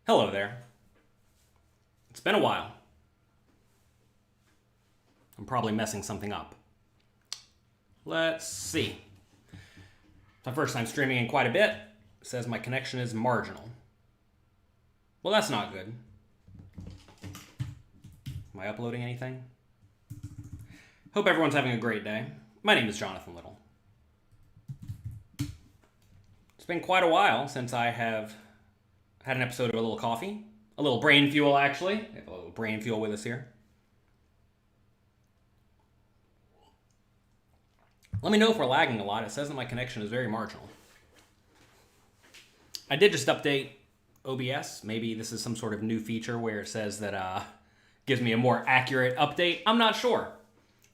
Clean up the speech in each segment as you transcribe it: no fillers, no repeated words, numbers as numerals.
Hello there. It's been a while. I'm probably messing something up. Let's see. It's my first time streaming in quite a bit. It says my connection is marginal. Well, that's not good. Am I uploading anything? Hope everyone's having a great day. My name is Jonathan Little. It's been quite a while since I have had an episode of A Little Coffee. A little brain fuel, actually. We have a little brain fuel with us here. Let me know if we're lagging a lot. It says that my connection is very marginal. I did just update OBS. Maybe this is some sort of new feature where it says that gives me a more accurate update. I'm not sure.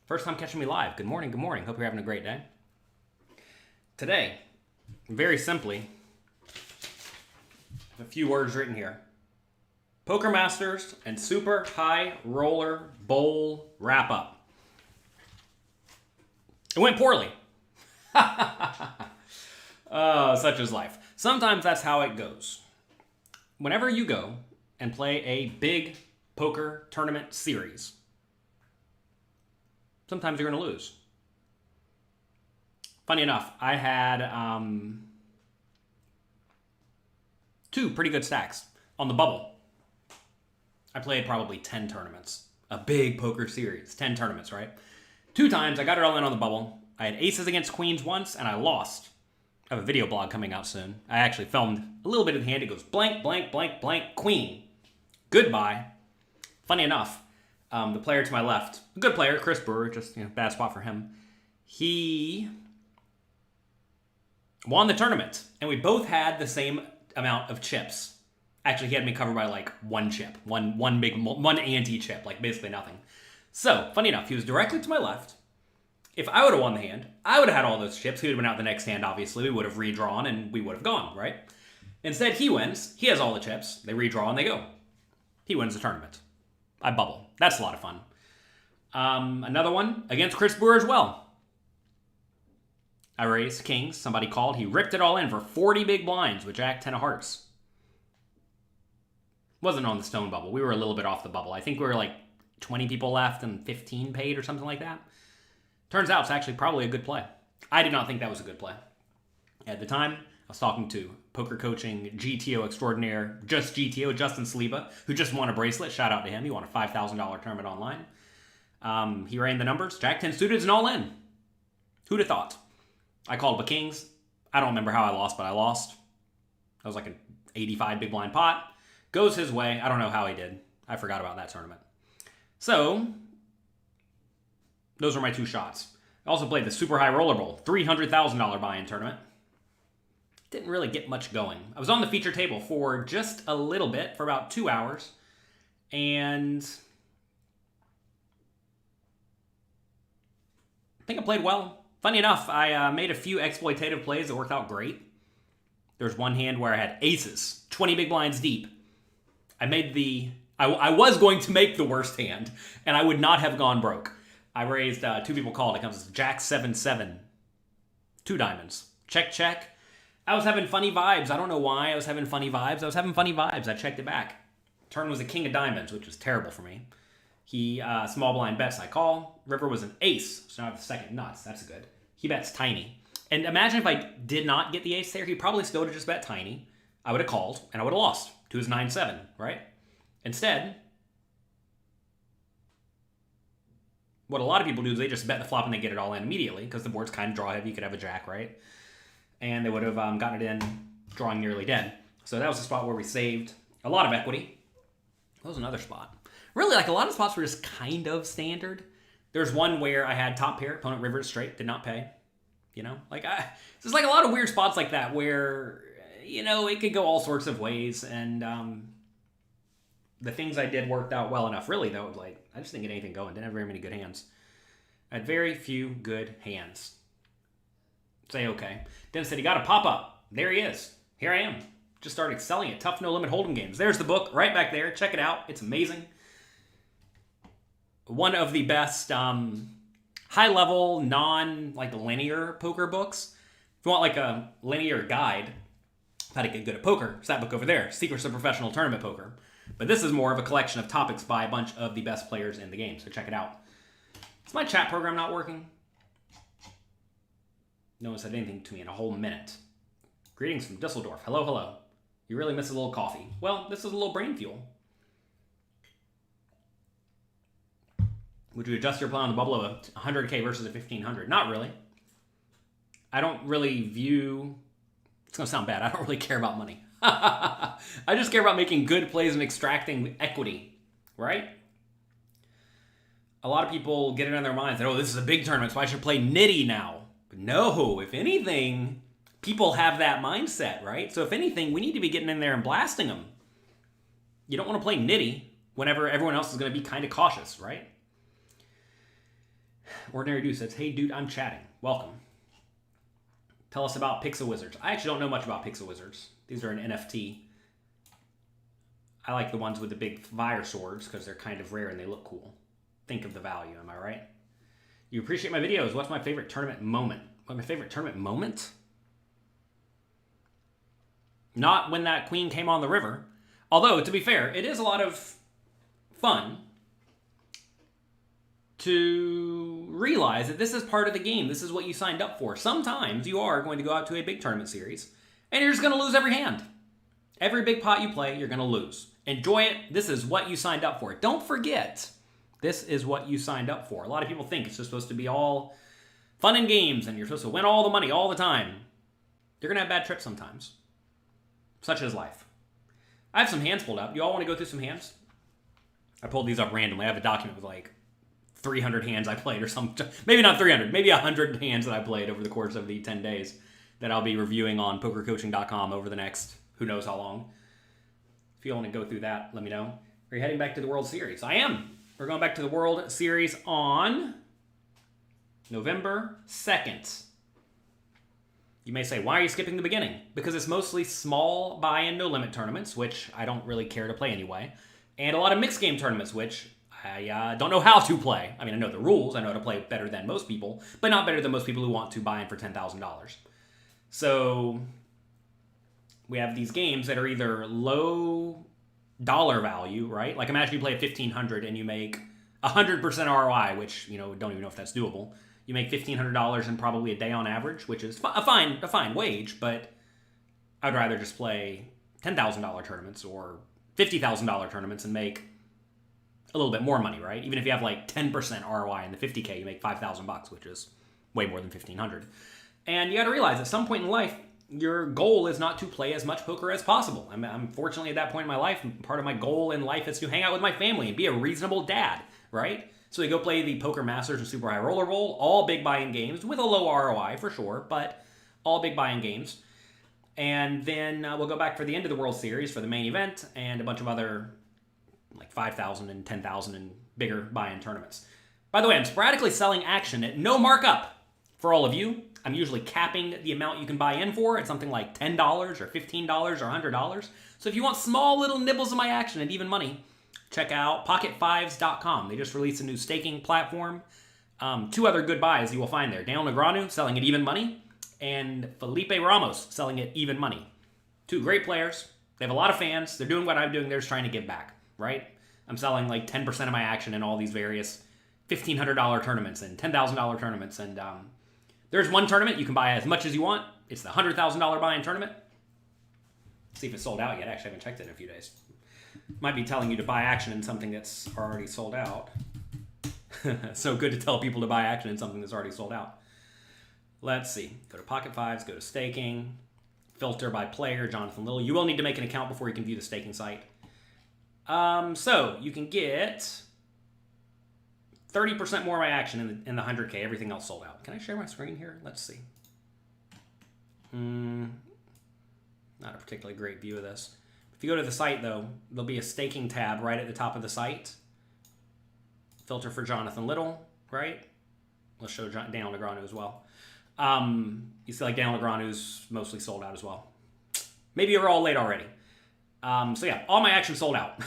First time catching me live. Good morning, good morning. Hope you're having a great day. Today, very simply, a few words written here. Poker Masters and Super High Roller Bowl Wrap Up. It went poorly. Such is life. Sometimes that's how it goes. Whenever you go and play a big poker tournament series, sometimes you're going to lose. Funny enough, I had two pretty good stacks on the bubble. I played probably 10 tournaments. A big poker series. 10 tournaments, right? 2 times, I got it all in on the bubble. I had aces against queens once, and I lost. I have a video blog coming out soon. I actually filmed a little bit of the hand. It goes blank, blank, blank, blank, queen. Goodbye. Funny enough, the player to my left, a good player, Chris Brewer, just bad spot for him. He won the tournament, and we both had the same amount of chips. Actually, he had me covered by like one chip, one ante chip, like basically nothing. So, funny enough, he was directly to my left. If I would have won the hand, I would have had all those chips. He would have been out the next hand, obviously. We would have redrawn and we would have gone, right? Instead, he wins. He has all the chips. They redraw and they go. He wins the tournament. I bubble. That's a lot of fun. Another one against Chris Brewer as well. I raised kings. Somebody called. He ripped it all in for 40 big blinds with Jack 10 of hearts. Wasn't on the stone bubble. We were a little bit off the bubble. I think we were like 20 people left and 15 paid or something like that. Turns out it's actually probably a good play. I did not think that was a good play. At the time, I was talking to poker coaching GTO extraordinaire, just GTO, Justin Saliba, who just won a bracelet. Shout out to him. He won a $5,000 tournament online. He ran the numbers. Jack 10 suited is an all in. Who'd have thought? I called the kings. I don't remember how I lost, but I lost. That was like an 85 big blind pot. Goes his way. I don't know how he did. I forgot about that tournament. So, those are my 2 shots. I also played the Super High Roller Bowl, $300,000 buy-in tournament. Didn't really get much going. I was on the feature table for just a little bit, for about 2 hours. And I think I played well. Funny enough, I made a few exploitative plays that worked out great. There's one hand where I had aces, 20 big blinds deep. I was going to make the worst hand, and I would not have gone broke. I raised 2 people called. It comes as Jack 7-7. 2 diamonds. Check, check. I was having funny vibes. I don't know why I was having funny vibes. I checked it back. Turn was a king of diamonds, which was terrible for me. He, small blind bets, I call. River was an ace, so now I have the second nuts. That's good. He bets tiny. And imagine if I did not get the ace there, he probably still would have just bet tiny. I would have called, and I would have lost to his 9-7, right? Instead, what a lot of people do is they just bet the flop and they get it all in immediately because the board's kind of draw heavy. You could have a jack, right? And they would have gotten it in, drawing nearly dead. So that was the spot where we saved a lot of equity. That was another spot. Really, like a lot of spots were just kind of standard. There's one where I had top pair, opponent river straight, did not pay. There's like a lot of weird spots like that where, it could go all sorts of ways. And the things I did worked out well enough. Really, though, I just didn't get anything going. Didn't have very many good hands. I had very few good hands. Say okay. Then said, you got to pop up. There he is. Here I am. Just started selling it. Tough No Limit Hold'em games. There's the book right back there. Check it out. It's amazing. One of the best high-level, non-linear poker books. If you want like a linear guide, how to get good at poker. It's that book over there, Secrets of Professional Tournament Poker. But this is more of a collection of topics by a bunch of the best players in the game, so check it out. Is my chat program not working? No one said anything to me in a whole minute. Greetings from Dusseldorf. Hello, hello. You really miss a little coffee. Well, this is a little brain fuel. Would you adjust your plan on the bubble of a 100K versus a 1500? Not really. I don't really view... It's going to sound bad. I don't really care about money. I just care about making good plays and extracting equity, right? A lot of people get it in their minds that, oh, this is a big tournament, so I should play nitty now. But no, if anything, people have that mindset, right? So if anything, we need to be getting in there and blasting them. You don't want to play nitty whenever everyone else is going to be kind of cautious, right? Ordinary Dude says, hey, dude, I'm chatting. Welcome. Tell us about Pixel Wizards. I actually don't know much about Pixel Wizards. These are an NFT. I like the ones with the big fire swords because they're kind of rare and they look cool. Think of the value, am I right? You appreciate my videos. What's my favorite tournament moment? What's my favorite tournament moment? Not when that queen came on the river. Although, to be fair, it is a lot of fun to realize that this is part of the game. This is what you signed up for. Sometimes you are going to go out to a big tournament series and you're just going to lose every hand. Every big pot you play, you're going to lose. Enjoy it. This is what you signed up for. Don't forget, this is what you signed up for. A lot of people think it's just supposed to be all fun and games and you're supposed to win all the money all the time. You're going to have bad trips sometimes. Such is life. I have some hands pulled up. You all want to go through some hands? I pulled these up randomly. I have a document with like 300 hands I played or something. Maybe not 300, maybe 100 hands that I played over the course of the 10 days that I'll be reviewing on pokercoaching.com over the next who knows how long. If you want to go through that, let me know. Are you heading back to the World Series? I am. We're going back to the World Series on November 2nd. You may say, why are you skipping the beginning? Because it's mostly small buy-in, no-limit tournaments, which I don't really care to play anyway, and a lot of mixed game tournaments, which I don't know how to play. I mean, I know the rules. I know how to play better than most people, but not better than most people who want to buy in for $10,000. So we have these games that are either low dollar value, right? Like imagine you play at 1,500 and you make 100% ROI, which, don't even know if that's doable. You make $1,500 in probably a day on average, which is a fine wage, but I'd rather just play $10,000 tournaments or $50,000 tournaments and make a little bit more money, right? Even if you have like 10% ROI in the 50K, you make $5,000, which is way more than 1,500. And you got to realize at some point in life, your goal is not to play as much poker as possible. I'm fortunately at that point in my life, part of my goal in life is to hang out with my family and be a reasonable dad, right? So we go play the Poker Masters and Super High Roller Bowl, all big buy-in games with a low ROI for sure, but all big buy-in games. And then we'll go back for the end of the World Series for the main event and a bunch of other like 5,000 and 10,000 and bigger buy-in tournaments. By the way, I'm sporadically selling action at no markup for all of you. I'm usually capping the amount you can buy in for at something like $10 or $15 or $100. So if you want small little nibbles of my action at even money, check out pocketfives.com. They just released a new staking platform. 2 other good buys you will find there. Daniel Negreanu selling at even money and Felipe Ramos selling at even money. 2 great players. They have a lot of fans. They're doing what I'm doing. They're just trying to give back. Right? I'm selling like 10% of my action in all these various $1,500 tournaments and $10,000 tournaments. And there's one tournament you can buy as much as you want. It's the $100,000 buy-in tournament. See if it's sold out yet. Actually, I haven't checked it in a few days. Might be telling you to buy action in something that's already sold out. So good to tell people to buy action in something that's already sold out. Let's see. Go to Pocket Fives, go to staking, filter by player, Jonathan Little. You will need to make an account before you can view the staking site. So you can get 30% more of my action in the 100K. Everything else sold out. Can I share my screen here? Let's see. Not a particularly great view of this. If you go to the site, though, there'll be a staking tab right at the top of the site. Filter for Jonathan Little, right? Let's show Daniel Negreanu as well. You see, like, Daniel Negreanu's mostly sold out as well. Maybe you're all late already. So yeah, all my action sold out.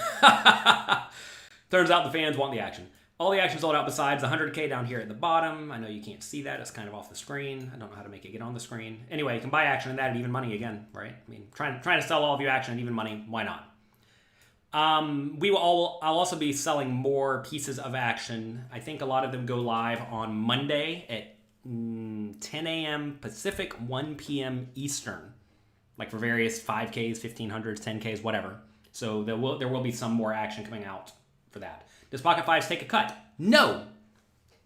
Turns out the fans want the action. All the action sold out besides the 100K down here at the bottom. I know you can't see that. It's kind of off the screen. I don't know how to make it get on the screen. Anyway, you can buy action in that at even money again, right? I mean, trying to sell all of you action at even money. Why not? I'll also be selling more pieces of action. I think a lot of them go live on Monday at 10 a.m. Pacific, 1 p.m. Eastern. Like for various 5Ks, 1500s, 10Ks, whatever. So there will be some more action coming out for that. Does Pocket Fives take a cut? No!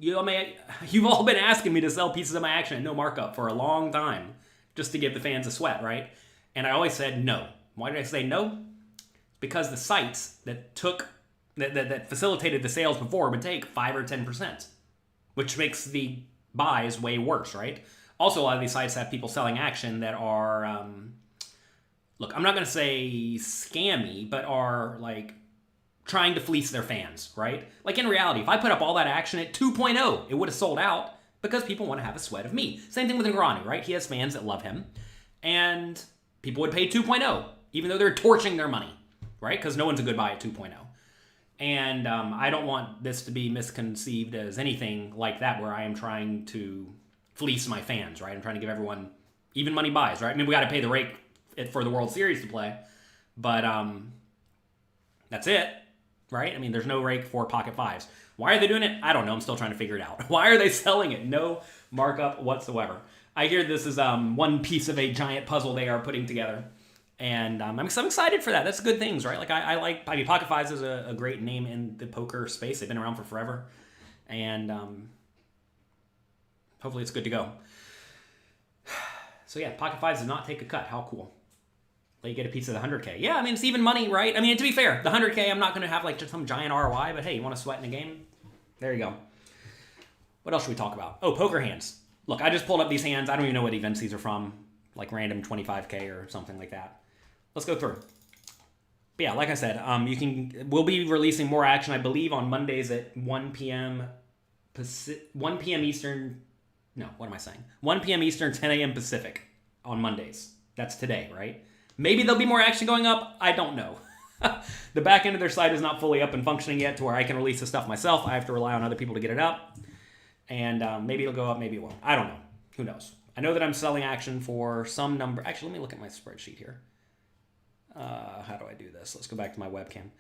You've all been asking me to sell pieces of my action at no markup for a long time, just to give the fans a sweat, right? And I always said no. Why did I say no? Because the sites that facilitated the sales before would take 5 or 10%, which makes the buys way worse, right? Also, a lot of these sites have people selling action that are, look, I'm not going to say scammy, but are like trying to fleece their fans, right? Like in reality, if I put up all that action at 2.0, it would have sold out because people want to have a sweat of me. Same thing with Ngarani, right? He has fans that love him, and people would pay 2.0, even though they're torching their money, right? Because no one's a good buy at 2.0. And I don't want this to be misconceived as anything like that, where I am trying to fleece my fans, right? I'm trying to give everyone even money buys, right? I mean, we got to pay the rake for the World Series to play, but that's it, right? I mean, there's no rake for Pocket Fives. Why are they doing it? I don't know. I'm still trying to figure it out. Why are they selling it? No markup whatsoever. I hear this is one piece of a giant puzzle they are putting together. And I'm excited for that. That's good things, right? Like I mean, Pocket Fives is a great name in the poker space. They've been around for forever. And hopefully it's good to go. So yeah, Pocket Fives does not take a cut. How cool. Let you get a piece of the 100K. Yeah, I mean, it's even money, right? I mean, to be fair, the 100K, I'm not going to have like just some giant ROI, but hey, you want to sweat in a game? There you go. What else should we talk about? Oh, poker hands. Look, I just pulled up these hands. I don't even know what events these are from. Like random 25K or something like that. Let's go through. But yeah, like I said, we'll be releasing more action, I believe, on Mondays at 1 p.m. 1 p.m. Eastern. No, what am I saying? 1 p.m. Eastern, 10 a.m. Pacific on Mondays. That's today, right? Maybe there'll be more action going up. I don't know. The back end of their site is not fully up and functioning yet to where I can release the stuff myself. I have to rely on other people to get it up. And maybe it'll go up, maybe it won't. I don't know. Who knows? I know that I'm selling action for some number. Actually, let me look at my spreadsheet here. How do I do this? Let's go back to my webcam.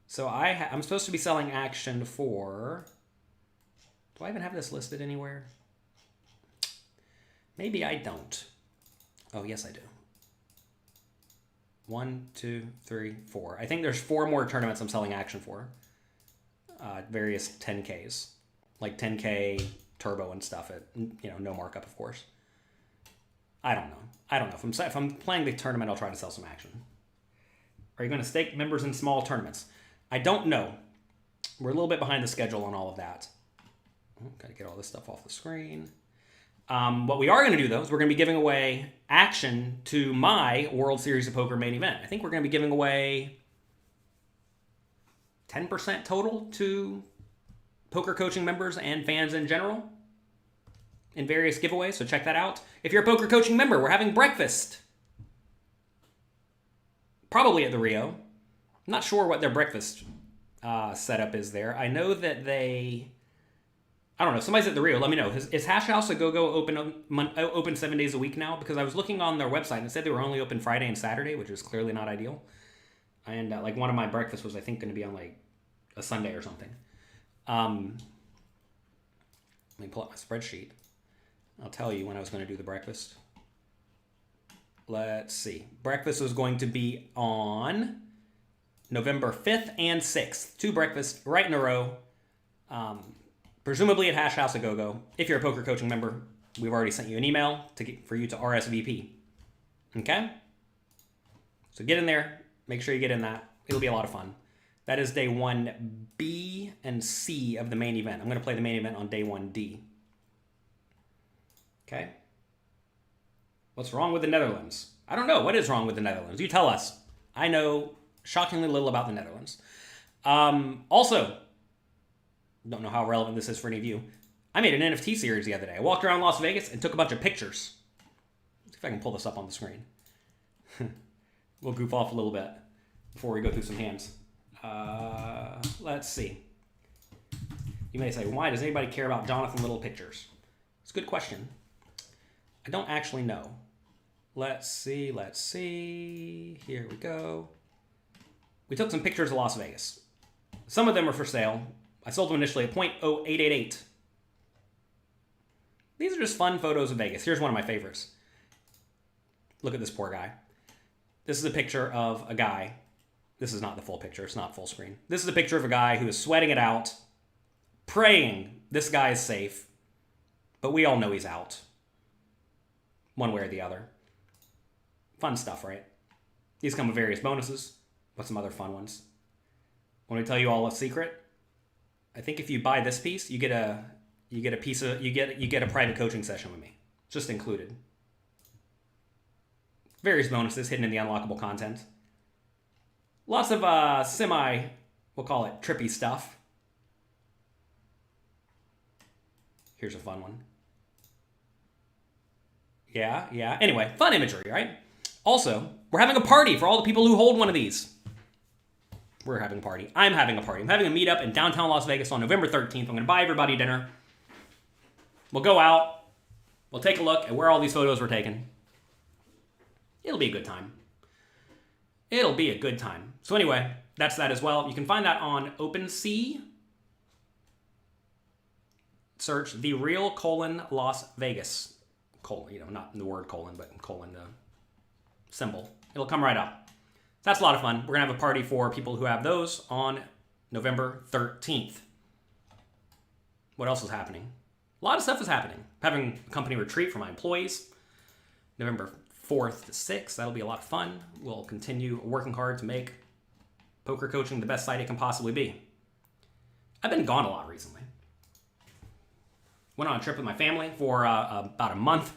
So I'm supposed to be selling action for... Do I even have this listed anywhere? Maybe I don't. Oh, yes, I do. 1, 2, 3, 4. I think there's 4 more tournaments I'm selling action for. Various 10Ks. Like 10K turbo and stuff at, no markup, of course. I don't know. If I'm playing the tournament, I'll try to sell some action. Are you going to stake members in small tournaments? I don't know. We're a little bit behind the schedule on all of that. Got to get all this stuff off the screen. What we are going to do, though, is we're going to be giving away action to my World Series of Poker main event. I think we're going to be giving away 10% total to poker coaching members and fans in general in various giveaways, so check that out. If you're a poker coaching member, we're having breakfast. Probably at the Rio. I'm not sure what their breakfast setup is there. I know that I don't know. Somebody's at the Rio. Let me know. Is Hash House a Go-Go open 7 days a week now? Because I was looking on their website and it said they were only open Friday and Saturday, which is clearly not ideal. And like one of my breakfasts was, I think, going to be on like a Sunday or something. Let me pull up my spreadsheet. I'll tell you when I was going to do the breakfast. Let's see. Breakfast was going to be on November 5th and 6th. 2 breakfasts right in a row. Presumably at Hash House a Go-Go. If you're a poker coaching member, we've already sent you an email for you to RSVP. Okay? So get in there. Make sure you get in that. It'll be a lot of fun. That is day 1B and C of the main event. I'm going to play the main event on day 1D. Okay? What's wrong with the Netherlands? I don't know. What is wrong with the Netherlands? You tell us. I know shockingly little about the Netherlands. Also, don't know how relevant this is for any of you. I made an NFT series the other day. I walked around Las Vegas and took a bunch of pictures. Let's see if I can pull this up on the screen. We'll goof off a little bit before we go through some hands. Let's see. You may say, why does anybody care about Jonathan Little pictures? It's a good question. I don't actually know. Let's see. Here we go. We took some pictures of Las Vegas. Some of them are for sale. I sold them initially at 0.0888. These are just fun photos of Vegas. Here's one of my favorites. Look at this poor guy. This is a picture of a guy. This is not the full picture. It's not full screen. This is a picture of a guy who is sweating it out, praying this guy is safe, but we all know he's out. One way or the other. Fun stuff, right? These come with various bonuses, but some other fun ones. Want me to tell you all a secret? I think if you buy this piece, you get a private coaching session with me. Just included. Various bonuses hidden in the unlockable content. Lots of we'll call it trippy stuff. Here's a fun one. Yeah. Anyway, fun imagery, right? Also, we're having a party for all the people who hold one of these. We're having a party. I'm having a party. I'm having a meetup in downtown Las Vegas on November 13th. I'm going to buy everybody dinner. We'll go out. We'll take a look at where all these photos were taken. It'll be a good time. It'll be a good time. So anyway, that's that as well. You can find that on OpenSea. Search The Real Las Vegas. Not the word colon, but colon symbol. It'll come right up. That's a lot of fun. We're going to have a party for people who have those on November 13th. What else is happening? A lot of stuff is happening. Having a company retreat for my employees. November 4th to 6th. That'll be a lot of fun. We'll continue working hard to make poker coaching the best site it can possibly be. I've been gone a lot recently. Went on a trip with my family for about a month.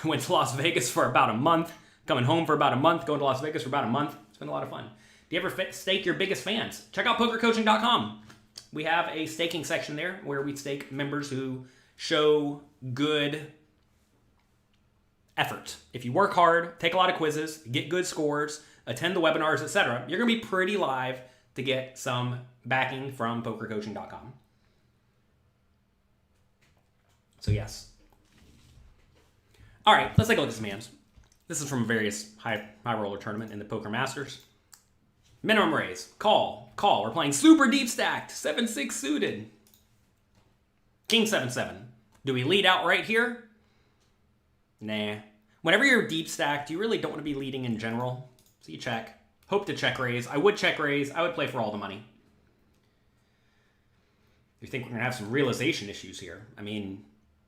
Went to Las Vegas for about a month. Coming home for about a month. Going to Las Vegas for about a month. It's been a lot of fun. Do you ever stake your biggest fans? Check out pokercoaching.com. We have a staking section there where we stake members who show good effort. If you work hard, take a lot of quizzes, get good scores, attend the webinars, etc., you're going to be pretty live to get some backing from pokercoaching.com. So yes. All right, let's take a look at some hands. This is from a various high roller tournament in the Poker Masters. Minimum raise. Call. We're playing super deep stacked. 7-6 suited. King 7-7. Do we lead out right here? Nah. Whenever you're deep stacked, you really don't want to be leading in general. So you check. Hope to check raise. I would check raise. I would play for all the money. You think we're going to have some realization issues here. I mean,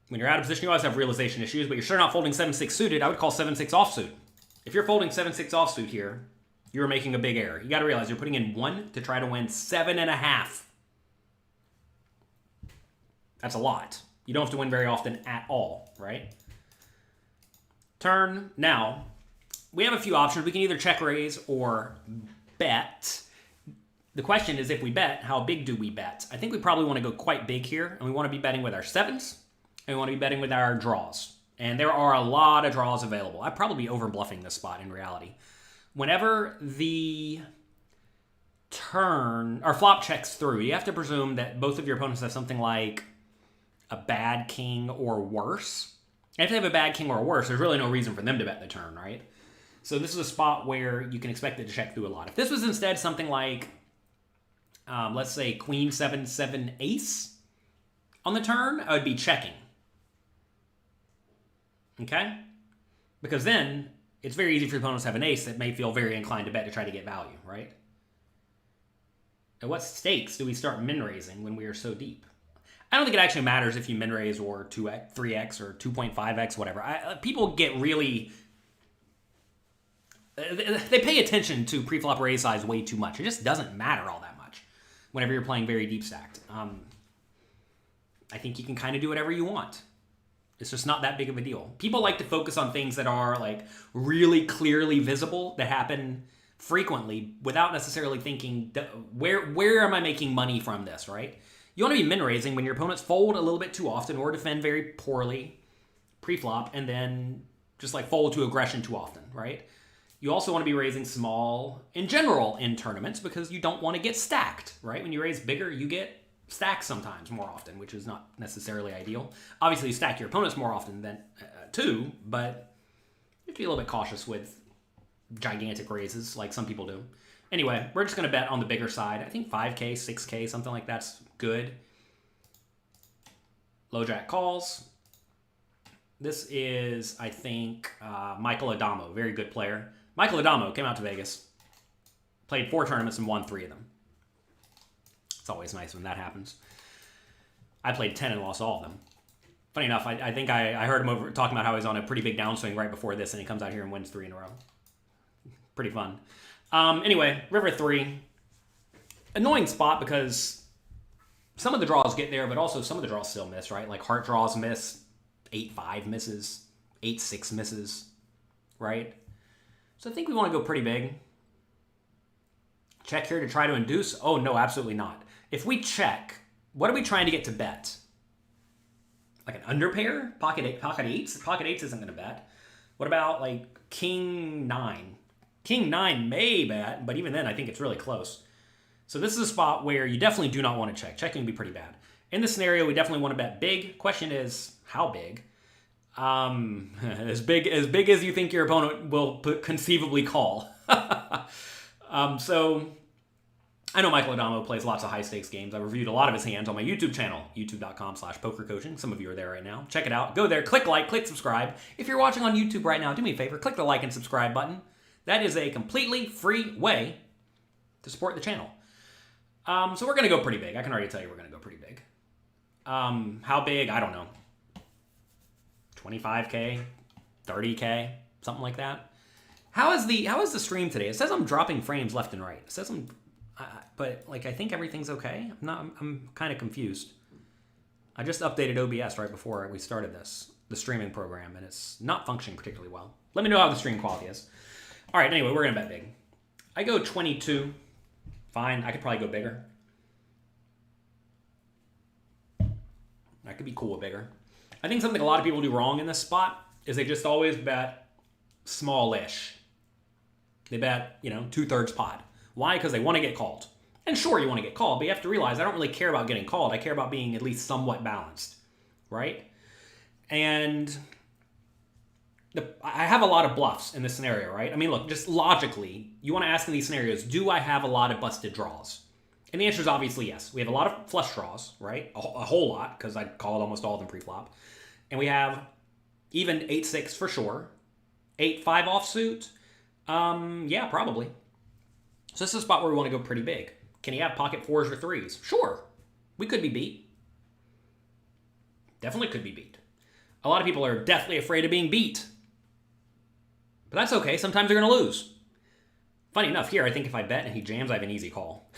when you're out of position, you always have realization issues, but you're sure not folding 7-6 suited. I would call 7-6 offsuit. If you're folding 7-6 offsuit here, you're making a big error. You got to realize you're putting in 1 to try to win 7.5. That's a lot. You don't have to win very often at all, right? Turn. Now, we have a few options. We can either check raise or bet. The question is, if we bet, how big do we bet? I think we probably want to go quite big here, and we want to be betting with our sevens, and we want to be betting with our draws. And there are a lot of draws available. I'd probably be over bluffing this spot in reality. Whenever the turn or flop checks through, you have to presume that both of your opponents have something like a bad king or worse. And if they have a bad king or worse, there's really no reason for them to bet the turn, right? So this is a spot where you can expect it to check through a lot. If this was instead something like, let's say queen 7-7 ace on the turn, I would be checking. Okay? Because then it's very easy for your opponents to have an ace that may feel very inclined to bet to try to get value, right? At what stakes do we start min-raising when we are so deep? I don't think it actually matters if you min-raise or 2x, 3x or 2.5x, whatever. People get really... They pay attention to pre-flop raise size way too much. It just doesn't matter all that much whenever you're playing very deep stacked. I think you can kind of do whatever you want. It's just not that big of a deal. People like to focus on things that are like really clearly visible, that happen frequently without necessarily thinking, where am I making money from this, right? You want to be min-raising when your opponents fold a little bit too often or defend very poorly pre-flop and then just like fold to aggression too often, right? You also want to be raising small in general in tournaments because you don't want to get stacked, right? When you raise bigger, you get stacked sometimes more often, which is not necessarily ideal. Obviously, you stack your opponents more often than too, but you have to be a little bit cautious with gigantic raises like some people do. Anyway, we're just going to bet on the bigger side. I think 5K, 6K, something like that's good. Low jack calls. This is, I think, Michael Adamo, very good player. Michael Adamo came out to Vegas, played 4 tournaments and won 3 of them. It's always nice when that happens. I played 10 and lost all of them. Funny enough, I think I heard him over talking about how he's on a pretty big downswing right before this, and he comes out here and wins 3 in a row. Pretty fun. Anyway, river 3. Annoying spot because some of the draws get there, but also some of the draws still miss, right? Like heart draws miss, 8-5 misses, 8-6 misses, right? So I think we want to go pretty big. Check here to try to induce. Oh, no, absolutely not. If we check, what are we trying to get to bet? Like an underpair? Pocket eights? Pocket eights isn't going to bet. What about like king 9? King 9 may bet, but even then I think it's really close. So this is a spot where you definitely do not want to check. Checking would be pretty bad. In this scenario, we definitely want to bet big. Question is, how big? As big as you think your opponent will conceivably call. So I know Michael Adamo plays lots of high stakes games. I reviewed a lot of his hands on my YouTube channel, youtube.com/pokercoaching. Some of you are there right now. Check it out. Go there, click like, click subscribe. If you're watching on YouTube right now, do me a favor, click the like and subscribe button. That is a completely free way to support the channel. So we're going to go pretty big. I can already tell you we're going to go pretty big. How big? I don't know. 25K, 30K, something like that. How is the stream today? It says I'm dropping frames left and right. It says but like I think everything's okay. I'm kind of confused. I just updated OBS right before we started the streaming program, and it's not functioning particularly well. Let me know how the stream quality is. All right, anyway, we're gonna bet big. I go 22. Fine, I could probably go bigger. I could be cool with bigger. I think something a lot of people do wrong in this spot is they just always bet smallish. They bet, 2/3 pot. Why? Because they want to get called. And sure, you want to get called, but you have to realize I don't really care about getting called. I care about being at least somewhat balanced, right? And I have a lot of bluffs in this scenario, right? I mean, look, just logically, you want to ask in these scenarios, do I have a lot of busted draws? And the answer is obviously yes. We have a lot of flush draws, right? A whole lot, because I called almost all of them pre-flop. And we have even 8-6 for sure. 8-5 offsuit? Yeah, probably. So this is a spot where we want to go pretty big. Can he have pocket 4s or 3s? Sure. We could be beat. Definitely could be beat. A lot of people are deathly afraid of being beat. But that's okay. Sometimes they're going to lose. Funny enough, here, I think if I bet and he jams, I have an easy call.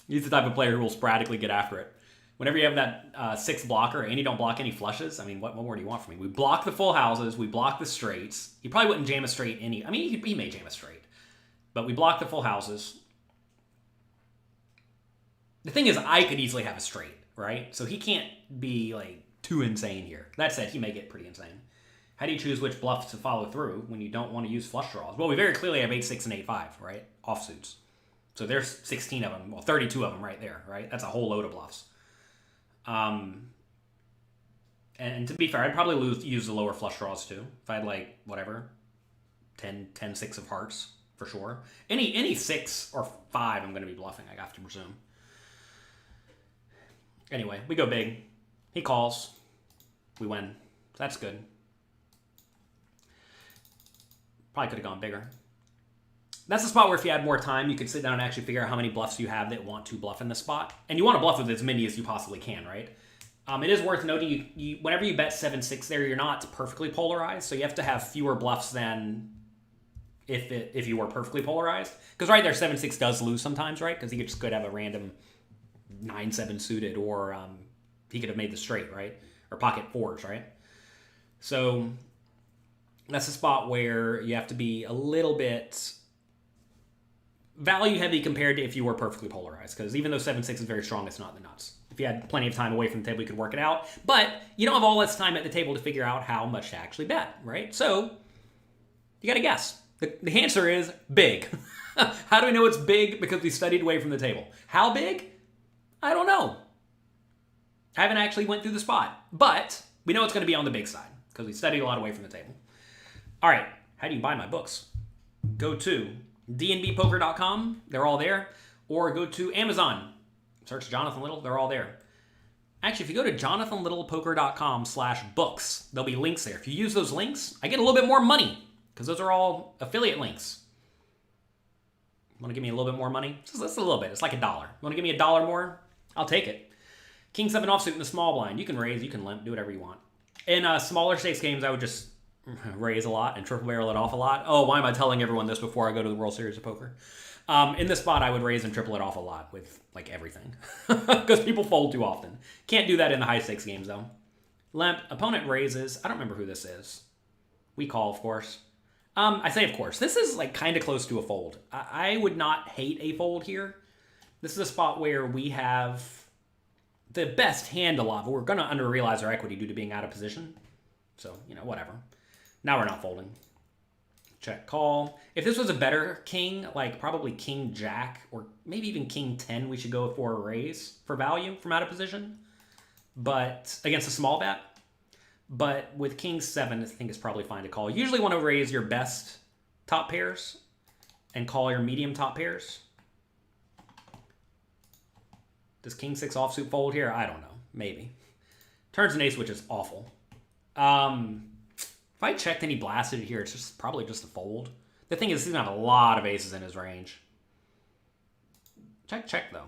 He's the type of player who will sporadically get after it. Whenever you have that 6 blocker and you don't block any flushes, I mean, what more do you want from me? We block the full houses. We block the straights. He probably wouldn't jam a straight any. I mean, he may jam a straight. But we block the full houses. The thing is, I could easily have a straight, right? So he can't be, too insane here. That said, he may get pretty insane. How do you choose which bluffs to follow through when you don't want to use flush draws? Well, we very clearly have 8-6 and 8-5, right? Offsuits. So there's 16 of them. Well, 32 of them right there, right? That's a whole load of bluffs. And to be fair, I'd probably use the lower flush draws too. If I had 10-6 of hearts, for sure. Any 6 or 5 I'm going to be bluffing, I have to presume. Anyway, we go big. He calls. We win. That's good. Probably could have gone bigger. That's the spot where if you had more time, you could sit down and actually figure out how many bluffs you have that want to bluff in this spot. And you want to bluff with as many as you possibly can, right? It is worth noting, you whenever you bet 7-6 there, you're not perfectly polarized. So you have to have fewer bluffs than if you were perfectly polarized. Because right there, 7-6 does lose sometimes, right? Because he just could have a random 9-7 suited, or he could have made the straight, right? Or pocket 4s, right? So that's a spot where you have to be a little bit value heavy compared to if you were perfectly polarized. Because even though 7-6 is very strong, it's not in the nuts. If you had plenty of time away from the table, you could work it out. But you don't have all this time at the table to figure out how much to actually bet, right? So You got to guess. The answer is big. How do we know it's big? Because we studied away from the table. How big? I don't know. I haven't actually went through the spot, but we know it's going to be on the big side because we studied a lot away from the table. All right, how do you buy my books? Go to dnbpoker.com. They're all there. Or go to Amazon. Search Jonathan Little. They're all there. Actually, if you go to jonathanlittlepoker.com/books, there'll be links there. If you use those links, I get a little bit more money because those are all affiliate links. Want to give me a little bit more money? Just a little bit. It's like $1. You want to give me $1 more? I'll take it. King 7 offsuit in the small blind. You can raise, you can limp, do whatever you want. In smaller stakes games, I would just raise a lot and triple barrel it off a lot. Oh, why am I telling everyone this before I go to the World Series of Poker? In this spot, I would raise and triple it off a lot with like everything because people fold too often. Can't do that in the high stakes games though. Limp, opponent raises. I don't remember who this is. We call, of course. I say of course. This is like kind of close to a fold. I would not hate a fold here. This is a spot where we have the best hand a lot, but we're going to under-realize our equity due to being out of position. So, whatever. Now we're not folding. Check, call. If this was a better king, like probably king jack, or maybe even king 10, we should go for a raise for value from out of position. But against a small bet. But with king 7, I think it's probably fine to call. You usually want to raise your best top pairs and call your medium top pairs. Does king 6 offsuit fold here? I don't know. Maybe. Turns an ace, which is awful. If I checked and he blasted it here, it's just probably just a fold. The thing is, he's going to have a lot of aces in his range. Check, check, though.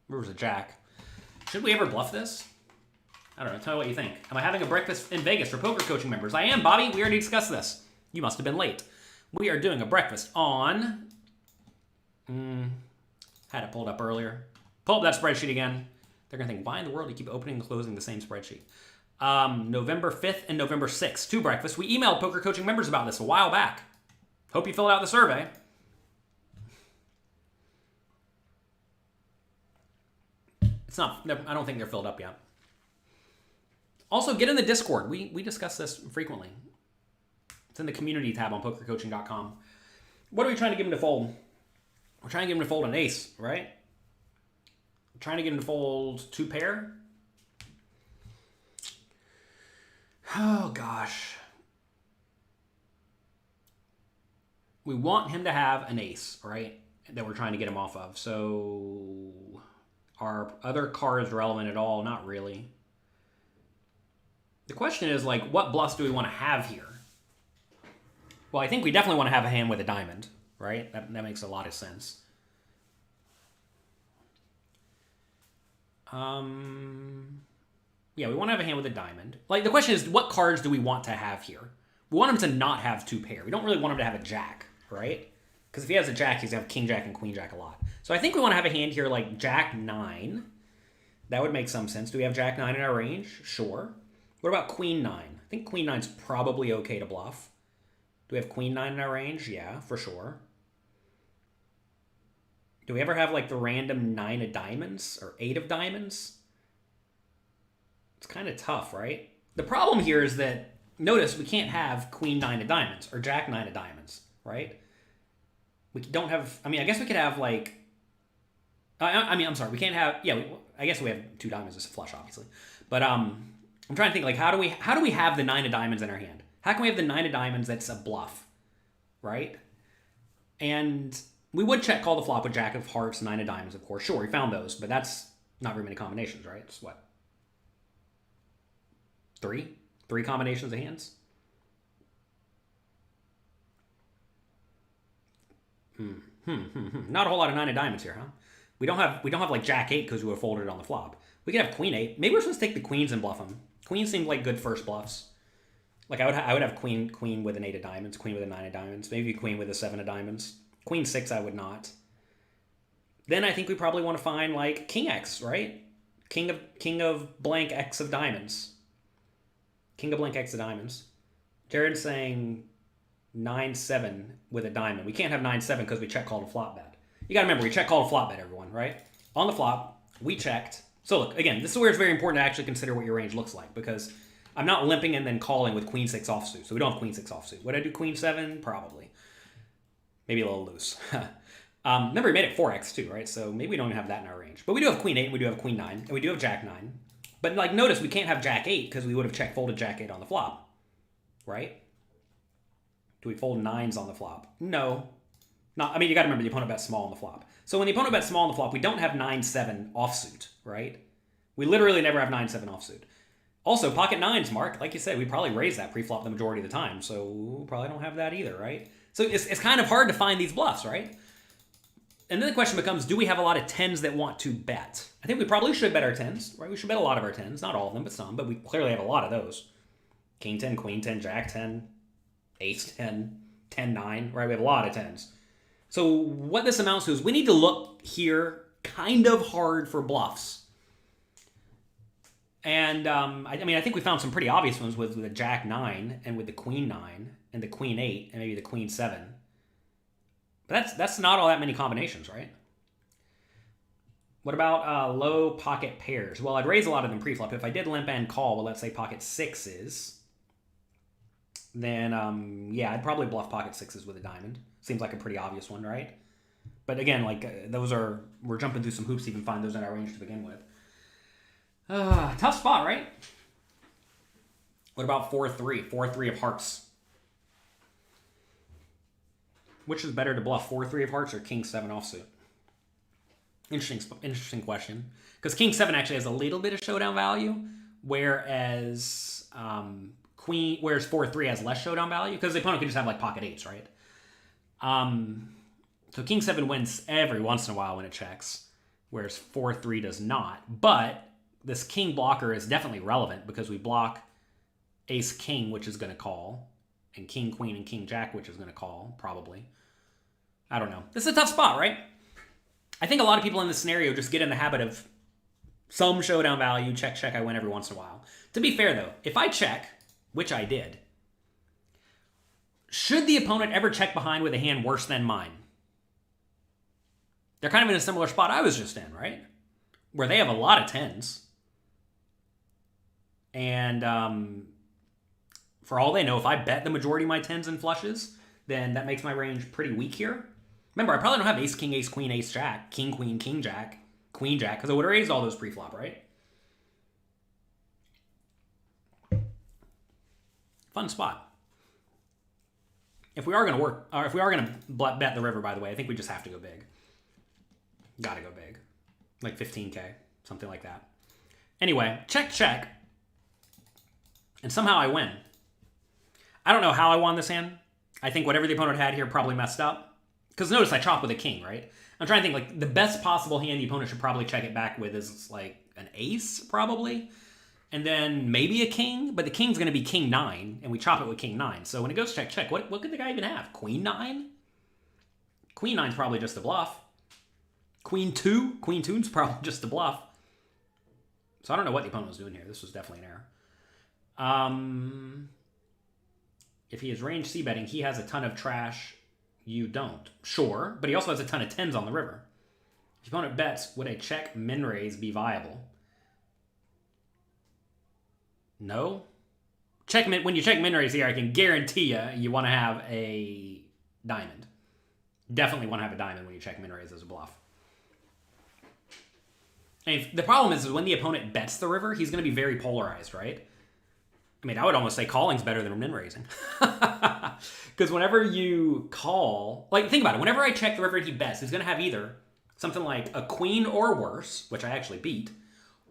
Where's a jack? Should we ever bluff this? I don't know. Tell me what you think. Am I having a breakfast in Vegas for poker coaching members? I am, Bobby. We already discussed this. You must have been late. We are doing a breakfast on... had it pulled up earlier. Pull up that spreadsheet again. They're going to think, why in the world do you keep opening and closing the same spreadsheet? November 5th and November 6th, 2 breakfasts. We emailed poker coaching members about this a while back. Hope you filled out the survey. It's not, I don't think they're filled up yet. Also, get in the Discord. We discuss this frequently. It's in the community tab on pokercoaching.com. What are we trying to get him to fold? We're trying to get him to fold an ace, right? We're trying to get him to fold 2 pair. Oh, gosh. We want him to have an ace, right? That we're trying to get him off of. So, are other cards relevant at all? Not really. The question is, like, what bluffs do we want to have here? Well, I think we definitely want to have a hand with a diamond, right? That makes a lot of sense. Yeah, we want to have a hand with a diamond. Like, the question is, what cards do we want to have here? We want him to not have 2 pair. We don't really want him to have a jack, right? Because if he has a jack, he's going to have king jack and queen jack a lot. So I think we want to have a hand here like jack 9. That would make some sense. Do we have jack 9 in our range? Sure. What about queen 9? I think queen 9's probably okay to bluff. Do we have queen 9 in our range? Yeah, for sure. Do we ever have like the random 9 of diamonds or 8 of diamonds? It's kind of tough, right? The problem here is that, notice we can't have queen 9 of diamonds or jack 9 of diamonds, right? We don't have, I mean, I guess we could have like, I'm sorry, we can't have, yeah, I guess we have 2 diamonds as a flush, obviously. But I'm trying to think, like, how do we have the 9 of diamonds in our hand? How can we have the 9 of diamonds that's a bluff, right? And we would check call the flop with jack of hearts, 9 of diamonds, of course. Sure, we found those, but that's not very many combinations, right? It's what? 3 combinations of hands? Not a whole lot of 9 of diamonds here, huh? We don't have like jack 8 because we would have folded it on the flop. We could have queen 8. Maybe we're supposed to take the queens and bluff them. Queens seem like good first bluffs. Like I would have queen with an 8 of diamonds, queen with a 9 of diamonds, maybe queen with a 7 of diamonds. Queen 6 I would not. Then I think we probably want to find like king X, right? King of blank X of diamonds. King of blank X of diamonds. Jared's saying 9-7 with a diamond. We can't have 9-7 because we check called a flop bet. You got to remember, we check called a flop bet, everyone, right? On the flop, we checked. So look, again, this is where it's very important to actually consider what your range looks like, because I'm not limping and then calling with queen 6 offsuit. So we don't have queen 6 offsuit. Would I do queen 7? Probably. Maybe a little loose. Remember, we made it 4x too, right? So maybe we don't even have that in our range. But we do have queen 8, and we do have queen 9, and we do have jack 9. But like, notice we can't have jack 8 because we would have check folded jack 8 on the flop, right? Do we fold 9s on the flop? No. Not. I mean, you got to remember the opponent bets small on the flop. So when the opponent bets small on the flop, we don't have 9-7 offsuit, right? We literally never have 9-7 offsuit. Also, pocket 9s, Mark. Like you said, we probably raise that pre-flop the majority of the time, so we probably don't have that either, right? So it's kind of hard to find these bluffs, right? And then the question becomes, do we have a lot of 10s that want to bet? I think we probably should bet our 10s, right? We should bet a lot of our 10s. Not all of them, but some. But we clearly have a lot of those. King 10, queen 10, jack 10, ace 10, 10, 9, right? We have a lot of 10s. So what this amounts to is we need to look here kind of hard for bluffs. And I mean, I think we found some pretty obvious ones with the jack 9 and with the queen 9 and the queen 8 and maybe the queen 7. But that's not all that many combinations, right? What about low pocket pairs? Well, I'd raise a lot of them pre-flop. If I did limp and call, well, let's say pocket 6s, then yeah, I'd probably bluff pocket 6s with a diamond. Seems like a pretty obvious one, right? But again, like we're jumping through some hoops to even find those in our range to begin with. Tough spot, right? What about 4-3? 4-3 of hearts. Which is better to bluff, 4-3 of hearts or king 7 offsuit? Interesting question. Because king 7 actually has a little bit of showdown value, whereas 4-3 has less showdown value, because the opponent can just have like pocket 8s, right? So king 7 wins every once in a while when it checks, whereas 4-3 does not. But this king blocker is definitely relevant because we block ace king, which is going to call, and king queen and king jack, which is going to call, probably. I don't know. This is a tough spot, right? I think a lot of people in this scenario just get in the habit of some showdown value, check, check, I win every once in a while. To be fair, though, if I check, which I did, should the opponent ever check behind with a hand worse than mine? They're kind of in a similar spot I was just in, right? Where they have a lot of 10s. And for all they know, if I bet the majority of my 10s and flushes, then that makes my range pretty weak here. Remember, I probably don't have ace, king, ace, queen, ace, jack, king, queen, king, jack, queen, jack, because I would have raised all those pre-flop, right? Fun spot. If we are going to work, or if we are going to bet the river, by the way, I think we just have to go big. Gotta go big. Like 15K, something like that. Anyway, check, check. And somehow I win. I don't know how I won this hand. I think whatever the opponent had here probably messed up. Because notice I chop with a king, right? I'm trying to think, like, the best possible hand the opponent should probably check it back with is, like, an ace, probably. And then maybe a king, but the king's going to be king 9, and we chop it with king 9. So when it goes check, check, what could the guy even have? Queen 9? Queen 9's probably just a bluff. Queen 2? Queen 2's probably just a bluff. So I don't know what the opponent was doing here. This was definitely an error. If he is range c-betting, he has a ton of trash. You don't. Sure, but he also has a ton of 10s on the river. If the opponent bets, would a check min-raise be viable? No. When you check min-raise here, I can guarantee you want to have a diamond. Definitely want to have a diamond when you check min-raise as a bluff. And the problem is when the opponent bets the river, he's going to be very polarized, right? I mean, I would almost say calling's better than min-raising. Because whenever you call, like, think about it. Whenever I check the river and he bets, he's going to have either something like a queen or worse, which I actually beat,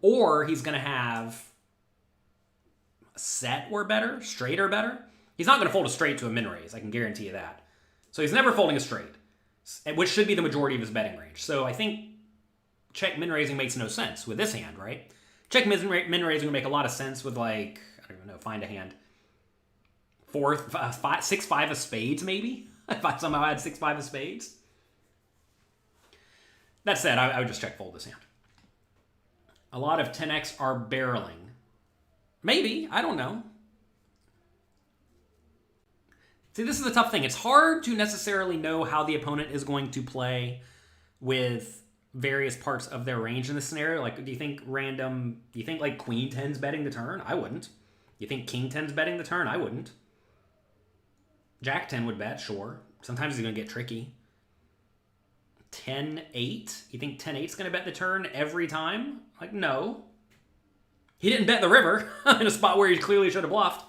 or he's going to have a set or better, straight or better. He's not going to fold a straight to a min-raise. I can guarantee you that. So he's never folding a straight, which should be the majority of his betting range. So I think check min-raising makes no sense with this hand, right? Check min-raising would make a lot of sense with, like, I don't even know, find a hand. 6-5 of spades, maybe? If I somehow had 6-5 of spades. That said, I would just check fold this hand. A lot of 10x are barreling. Maybe, I don't know. See, this is the tough thing. It's hard to necessarily know how the opponent is going to play with various parts of their range in this scenario. Like, do you think like queen 10's betting the turn? I wouldn't. You think king 10's betting the turn? I wouldn't. Jack 10 would bet, sure. Sometimes he's going to get tricky. 10-8? You think 10-8's going to bet the turn every time? Like, no. He didn't bet the river in a spot where he clearly should have bluffed.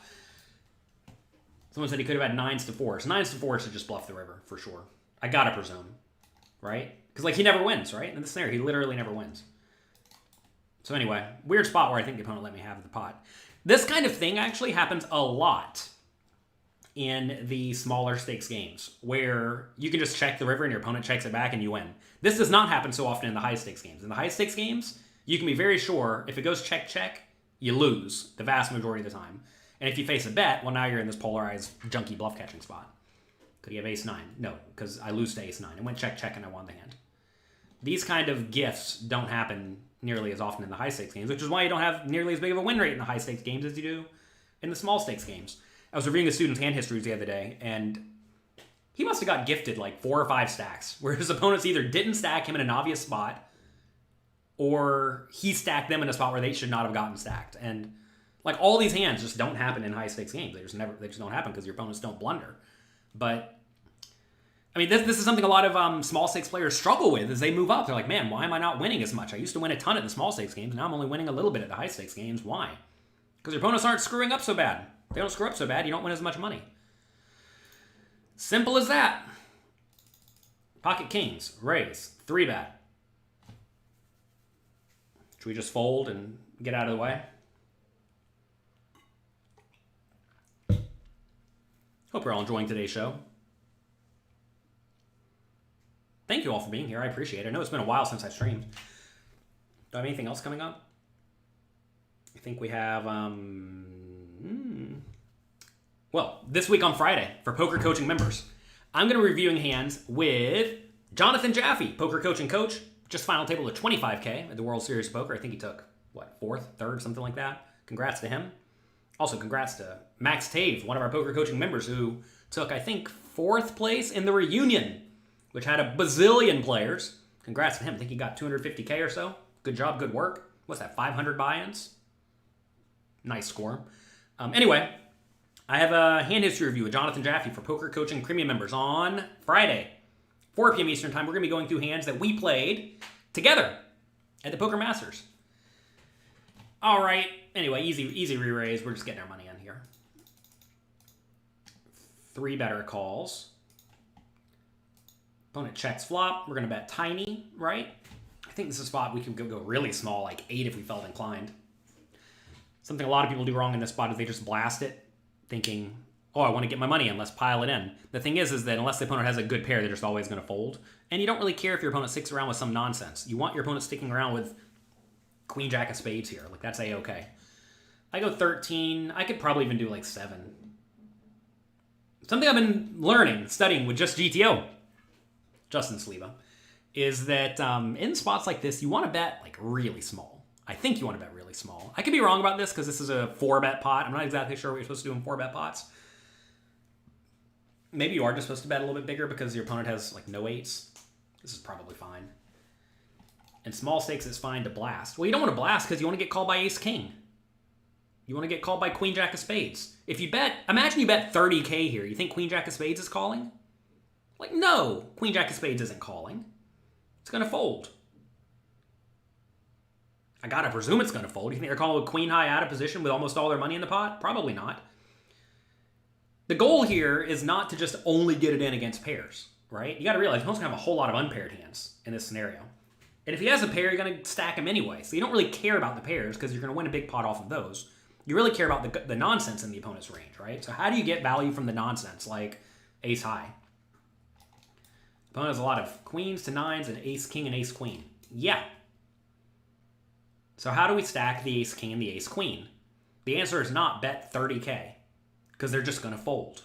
Someone said he could have had 9s to 4s. 9s to 4s should just bluff the river, for sure. I gotta presume, right? Because, like, he never wins, right? In this scenario, he literally never wins. So anyway, weird spot where I think the opponent let me have the pot. This kind of thing actually happens a lot in the smaller stakes games, where you can just check the river and your opponent checks it back and you win. This does not happen so often in the high stakes games. In the high stakes games, you can be very sure if it goes check, check, you lose the vast majority of the time. And if you face a bet, well, now you're in this polarized, junky bluff catching spot. Could he have ace 9? No, because I lose to ace 9. It went check, check, and I won the hand. These kind of gifts don't happen nearly as often in the high stakes games, which is why you don't have nearly as big of a win rate in the high stakes games as you do in the small stakes games. I was reviewing a student's hand histories the other day, and he must have got gifted like 4 or 5 stacks, where his opponents either didn't stack him in an obvious spot, or he stacked them in a spot where they should not have gotten stacked. And like all these hands just don't happen in high stakes games. They just don't happen because your opponents don't blunder. But I mean, this is something a lot of small stakes players struggle with as they move up. They're like, man, why am I not winning as much? I used to win a ton at the small stakes games. Now I'm only winning a little bit at the high stakes games. Why? Because your opponents aren't screwing up so bad. If they don't screw up so bad, you don't win as much money. Simple as that. Pocket kings, raise, 3-bet. Should we just fold and get out of the way? Hope you're all enjoying today's show. Thank you all for being here. I appreciate it. I know it's been a while since I streamed. Do I have anything else coming up? I think we have, well, this week on Friday, for poker coaching members, I'm going to be reviewing hands with Jonathan Jaffe, poker coaching coach. Just final table of 25K at the World Series of Poker. I think he took, what, 4th, 3rd, something like that. Congrats to him. Also, congrats to Max Tave, one of our poker coaching members, who took, I think, 4th place in the reunion, which had a bazillion players. Congrats to him. I think he got 250K or so. Good job, good work. What's that, 500 buy-ins? Nice score. Anyway, I have a hand history review with Jonathan Jaffe for poker coaching premium members on Friday, 4 p.m. Eastern time. We're going to be going through hands that we played together at the Poker Masters. All right. Anyway, easy re-raise. We're just getting our money in here. 3 better calls. Opponent checks flop. We're going to bet tiny, right? I think this is a spot we can go really small, like 8 if we felt inclined. Something a lot of people do wrong in this spot is they just blast it, thinking, oh, I want to get my money in, let's pile it in. The thing is that unless the opponent has a good pair, they're just always going to fold. And you don't really care if your opponent sticks around with some nonsense. You want your opponent sticking around with Queen Jack of Spades here. Like, that's A-okay. I go 13. I could probably even do like 7. Something I've been learning, studying with just GTO, Justin Sleva, is that in spots like this, you want to bet like really small. I think you want to bet really small. I could be wrong about this because this is a 4-bet pot. I'm not exactly sure what you're supposed to do in 4-bet pots. Maybe you are just supposed to bet a little bit bigger because your opponent has like no 8s. This is probably fine. And small stakes, it's fine to blast. Well, you don't want to blast because you want to get called by ace-king. You want to get called by Queen Jack of Spades. If you bet, imagine you bet 30K here. You think Queen Jack of Spades is calling? Like, no, Queen Jack of Spades isn't calling. It's going to fold. I gotta presume it's going to fold. You think they're calling with Queen High out of position with almost all their money in the pot? Probably not. The goal here is not to just only get it in against pairs, right? You got to realize he's going to have a whole lot of unpaired hands in this scenario. And if he has a pair, you're going to stack him anyway. So you don't really care about the pairs because you're going to win a big pot off of those. You really care about the nonsense in the opponent's range, right? So how do you get value from the nonsense, like ace high? Opponent has a lot of queens to 9s and ace king and ace queen. Yeah. So how do we stack the ace king and the ace queen? The answer is not bet 30K because they're just going to fold.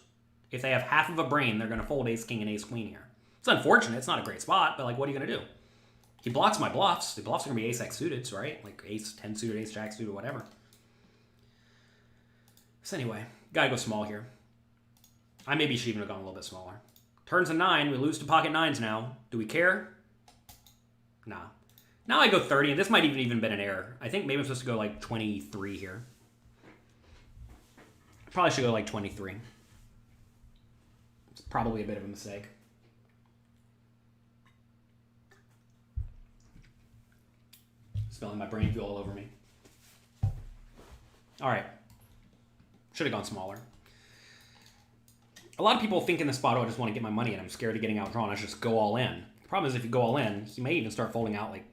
If they have half of a brain, they're going to fold ace king and ace queen here. It's unfortunate. It's not a great spot, but like, what are you going to do? He blocks my bluffs. The bluffs are going to be ace x suited, right? Like ace 10 suited, ace jack suited, whatever. So anyway, gotta go small here. I maybe should even have gone a little bit smaller. Turns a 9. We lose to pocket 9s now. Do we care? Nah. Now I go 30, and this might even been an error. I think maybe I'm supposed to go like 23 here. Probably should go like 23. It's probably a bit of a mistake. Spilling my brain fuel all over me. All right. Should have gone smaller. A lot of people think in this spot, oh, I just want to get my money in. I'm scared of getting outdrawn. I should just go all in. The problem is if you go all in, you may even start folding out like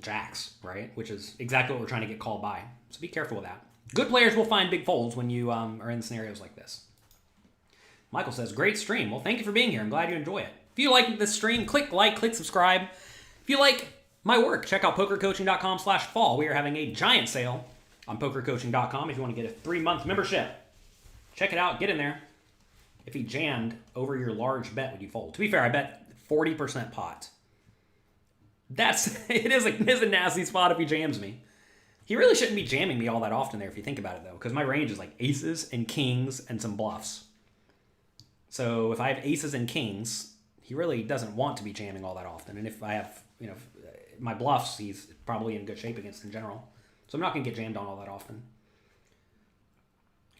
jacks, right? Which is exactly what we're trying to get called by. So be careful with that. Good players will find big folds when you are in scenarios like this. Michael says, great stream. Well, thank you for being here. I'm glad you enjoy it. If you like this stream, click like, click subscribe. If you like my work, check out pokercoaching.com/fall. We are having a giant sale on pokercoaching.com if you want to get a 3-month membership. Check it out. Get in there. If he jammed over your large bet, would you fold? To be fair, I bet 40% pot. It is a nasty spot if he jams me. He really shouldn't be jamming me all that often there if you think about it, though, because my range is like aces and kings and some bluffs. So if I have aces and kings, he really doesn't want to be jamming all that often. And if I have, my bluffs, he's probably in good shape against in general. So I'm not going to get jammed on all that often.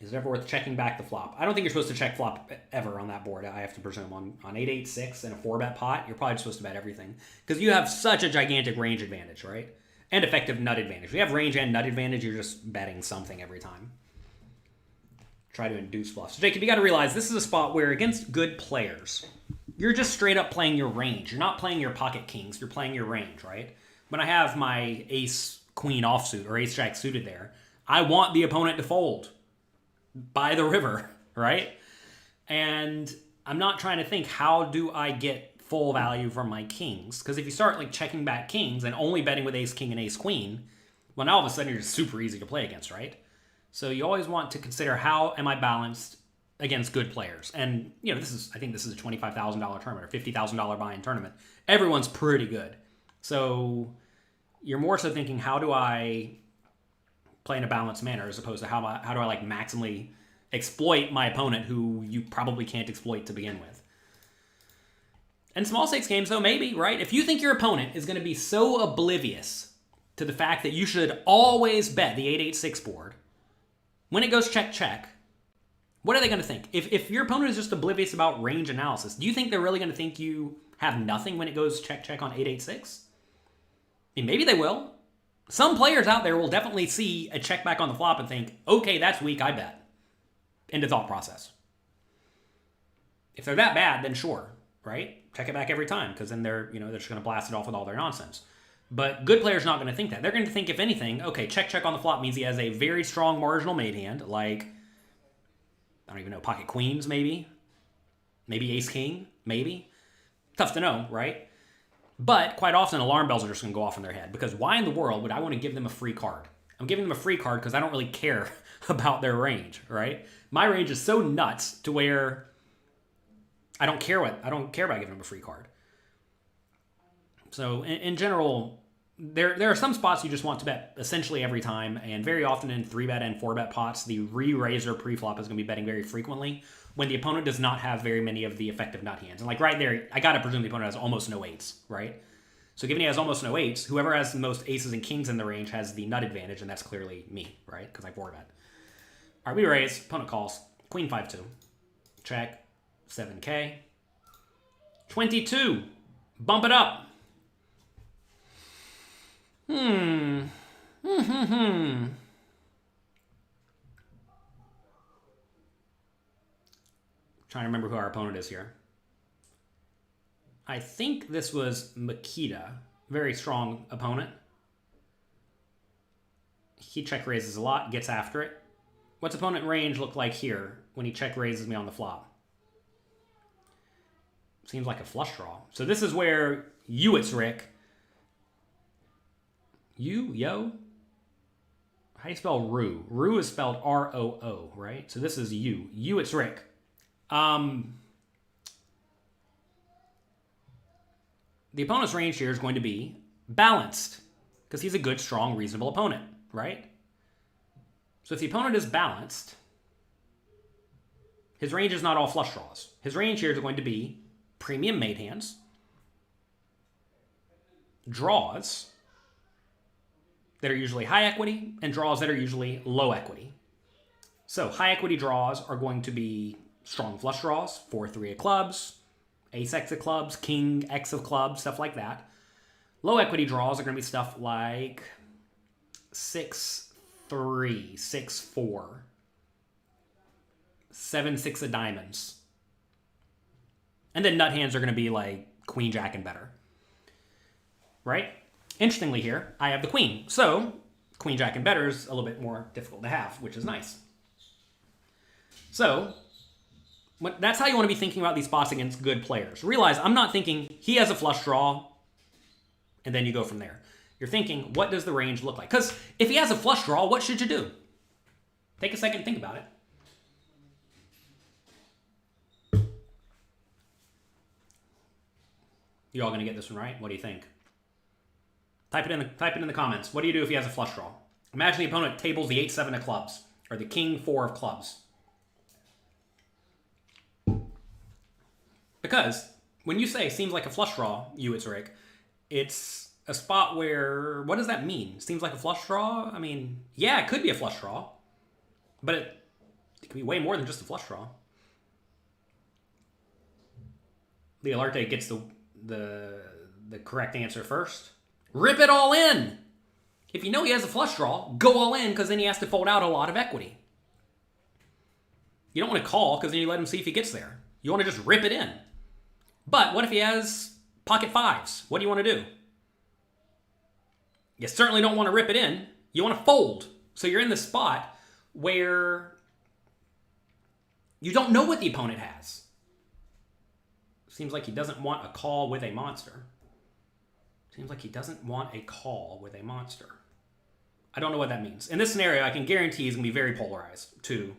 Is it ever worth checking back the flop? I don't think you're supposed to check flop ever on that board, I have to presume. On 8-8-6 and a 4-bet pot, you're probably supposed to bet everything. Because you have such a gigantic range advantage, right? And effective nut advantage. If you have range and nut advantage, you're just betting something every time. Try to induce bluffs. So Jacob, you got to realize this is a spot where against good players, you're just straight up playing your range. You're not playing your pocket kings. You're playing your range, right? When I have my ace-queen offsuit or ace-jack suited there, I want the opponent to fold by the river, right? And I'm not trying to think, how do I get full value from my kings? Because if you start like checking back kings and only betting with ace-king and ace-queen, well, now all of a sudden you're just super easy to play against, right? So you always want to consider, how am I balanced against good players? And, I think this is a $25,000 tournament or $50,000 buy-in tournament. Everyone's pretty good. So you're more so thinking, how do I play in a balanced manner, as opposed to how do I like maximally exploit my opponent who you probably can't exploit to begin with. And small stakes games, though, maybe, right? If you think your opponent is going to be so oblivious to the fact that you should always bet the 8-8-6 board, when it goes check, what are they going to think? If your opponent is just oblivious about range analysis, do you think they're really going to think you have nothing when it goes check on 8-8-6? I mean, maybe they will. Some players out there will definitely see a check back on the flop and think, okay, that's weak, I bet. End of thought process. If they're that bad, then sure, right? Check it back every time, because then they're just going to blast it off with all their nonsense. But good players are not going to think that. They're going to think, if anything, okay, check on the flop means he has a very strong marginal made hand, like, I don't even know, pocket queens, maybe? Maybe ace-king, maybe? Tough to know, right? But quite often, alarm bells are just going to go off in their head, because why in the world would I want to give them a free card? I'm giving them a free card because I don't really care about their range, right? My range is so nuts to where I don't care about giving them a free card. So in general, there are some spots you just want to bet essentially every time, and very often in 3-bet and 4-bet pots, the re-raiser pre-flop is going to be betting very frequently when the opponent does not have very many of the effective nut hands. And like right there, I got to presume the opponent has almost no eights, right? So given he has almost no eights, whoever has the most aces and kings in the range has the nut advantage, and that's clearly me, right? Because I 4-bet. All right, we raise, opponent calls, queen 5-2. Check, 7K. 22, bump it up. Trying to remember who our opponent is here. I think this was Makita. Very strong opponent. He check raises a lot, gets after it. What's opponent range look like here when he check raises me on the flop? Seems like a flush draw. So this is where it's Rick. Yo? How do you spell Roo? Roo is spelled R-O-O, right? So this is it's Rick. The opponent's range here is going to be balanced, because he's a good, strong, reasonable opponent, right? So if the opponent is balanced, his range is not all flush draws. His range here is going to be premium made hands, draws that are usually high equity, and draws that are usually low equity. So high equity draws are going to be strong flush draws, 4-3 of clubs, ace X of clubs, king X of clubs, stuff like that. Low equity draws are going to be stuff like 6-3, 6-4, 7-6 of diamonds. And then nut hands are going to be like queen, jack, and better. Right? Interestingly here, I have the queen. So queen, jack, and better is a little bit more difficult to have, which is nice. So that's how you want to be thinking about these spots against good players. Realize I'm not thinking he has a flush draw, and then you go from there. You're thinking, what does the range look like? Because if he has a flush draw, what should you do? Take a second and think about it. You all going to get this one right? What do you think? Type it in the comments. What do you do if he has a flush draw? Imagine the opponent tables the 8-7 of clubs, or the king 4 of clubs. Because when you say seems like a flush draw, it's Rick, it's a spot where, what does that mean? Seems like a flush draw? I mean, yeah, it could be a flush draw, but it could be way more than just a flush draw. Leolarte gets the correct answer first. Rip it all in. If you know he has a flush draw, go all in, because then he has to fold out a lot of equity. You don't want to call, because then you let him see if he gets there. You want to just rip it in. But what if he has pocket fives? What do you want to do? You certainly don't want to rip it in. You want to fold. So you're in this spot where you don't know what the opponent has. Seems like he doesn't want a call with a monster. Seems like he doesn't want a call with a monster. I don't know what that means. In this scenario, I can guarantee he's going to be very polarized to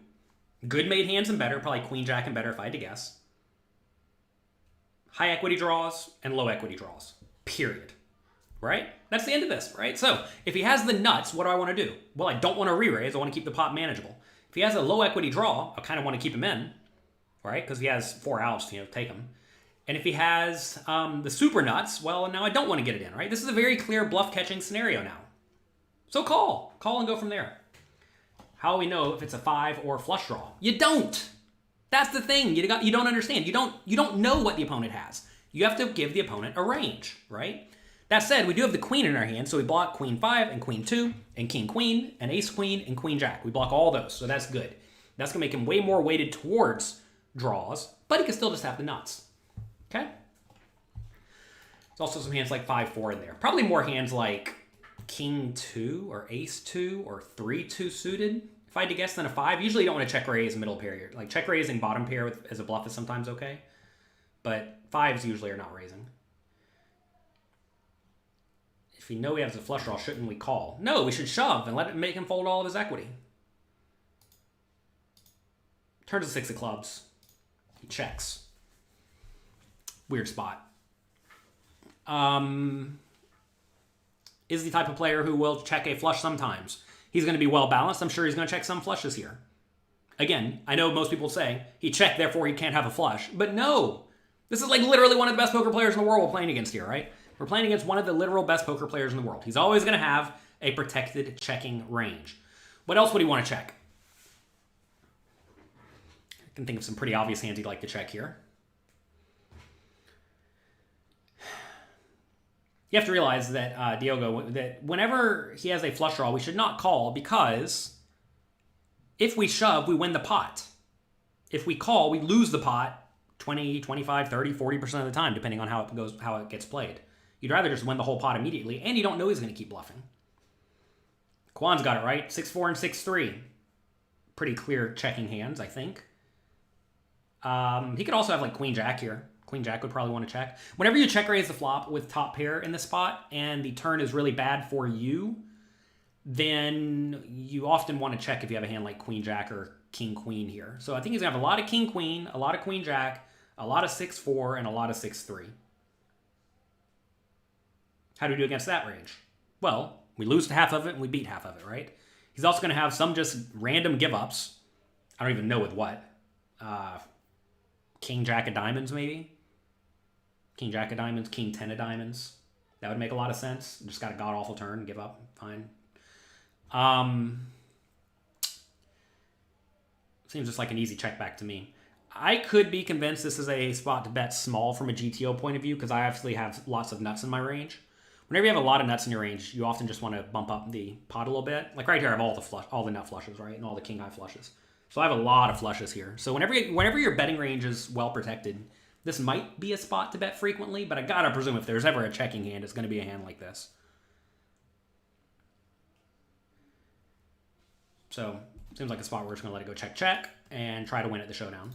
good made hands and better, probably queen, jack, and better if I had to guess. High equity draws and low equity draws. Period. Right? That's the end of this, right? So if he has the nuts, what do I want to do? Well, I don't want to re-raise. I want to keep the pot manageable. If he has a low equity draw, I kind of want to keep him in, right? Because he has 4 outs to take him. And if he has the super nuts, well, now I don't want to get it in, right? This is a very clear bluff catching scenario now. So call. Call and go from there. How do we know if it's a 5 or a flush draw? You don't. That's the thing. You don't understand. You don't know what the opponent has. You have to give the opponent a range, right? That said, we do have the queen in our hand, so we block queen 5 and queen 2 and king queen and ace queen and queen jack. We block all those, so that's good. That's going to make him way more weighted towards draws, but he can still just have the nuts. Okay? There's also some hands like 5-4 in there. Probably more hands like king 2 or ace 2 or 3-2 suited, if I had to guess, than a 5. Usually you don't want to check raise middle pair. Like check raising bottom pair as a bluff is sometimes okay, but 5s usually are not raising. If we know he has a flush draw, shouldn't we call? No, we should shove and let it make him fold all of his equity. Turns to 6 of clubs. He checks. Weird spot. Is the type of player who will check a flush sometimes. He's going to be well balanced. I'm sure he's going to check some flushes here. Again, I know most people say he checked, therefore he can't have a flush. But no. This is like literally one of the best poker players in the world we're playing against here, right? We're playing against one of the literal best poker players in the world. He's always going to have a protected checking range. What else would he want to check? I can think of some pretty obvious hands he'd like to check here. You have to realize that, Diogo, that whenever he has a flush draw, we should not call, because if we shove, we win the pot. If we call, we lose the pot 20, 25, 30, 40% of the time, depending on how it gets played. You'd rather just win the whole pot immediately, and you don't know he's going to keep bluffing. Kwan's got it right. 6-4 and 6-3. Pretty clear checking hands, I think. He could also have like queen jack here. Queen jack would probably want to check. Whenever you check raise the flop with top pair in this spot and the turn is really bad for you, then you often want to check if you have a hand like queen jack or king queen here. So I think he's going to have a lot of king queen, a lot of queen jack, a lot of 6-4, and a lot of 6-3. How do we do against that range? Well, we lose half of it and we beat half of it, right? He's also going to have some just random give-ups. I don't even know with what. King jack of diamonds, maybe? King jack of diamonds, king 10 of diamonds. That would make a lot of sense. Just got a god-awful turn, give up, fine. Seems just like an easy check back to me. I could be convinced this is a spot to bet small from a GTO point of view because I actually have lots of nuts in my range. Whenever you have a lot of nuts in your range, you often just want to bump up the pot a little bit. Like right here, I have all the nut flushes, right, and all the king high flushes. So I have a lot of flushes here. So whenever your betting range is well protected, this might be a spot to bet frequently, but I gotta presume if there's ever a checking hand, it's going to be a hand like this. So seems like a spot where we're just going to let it go check, check, and try to win at the showdown.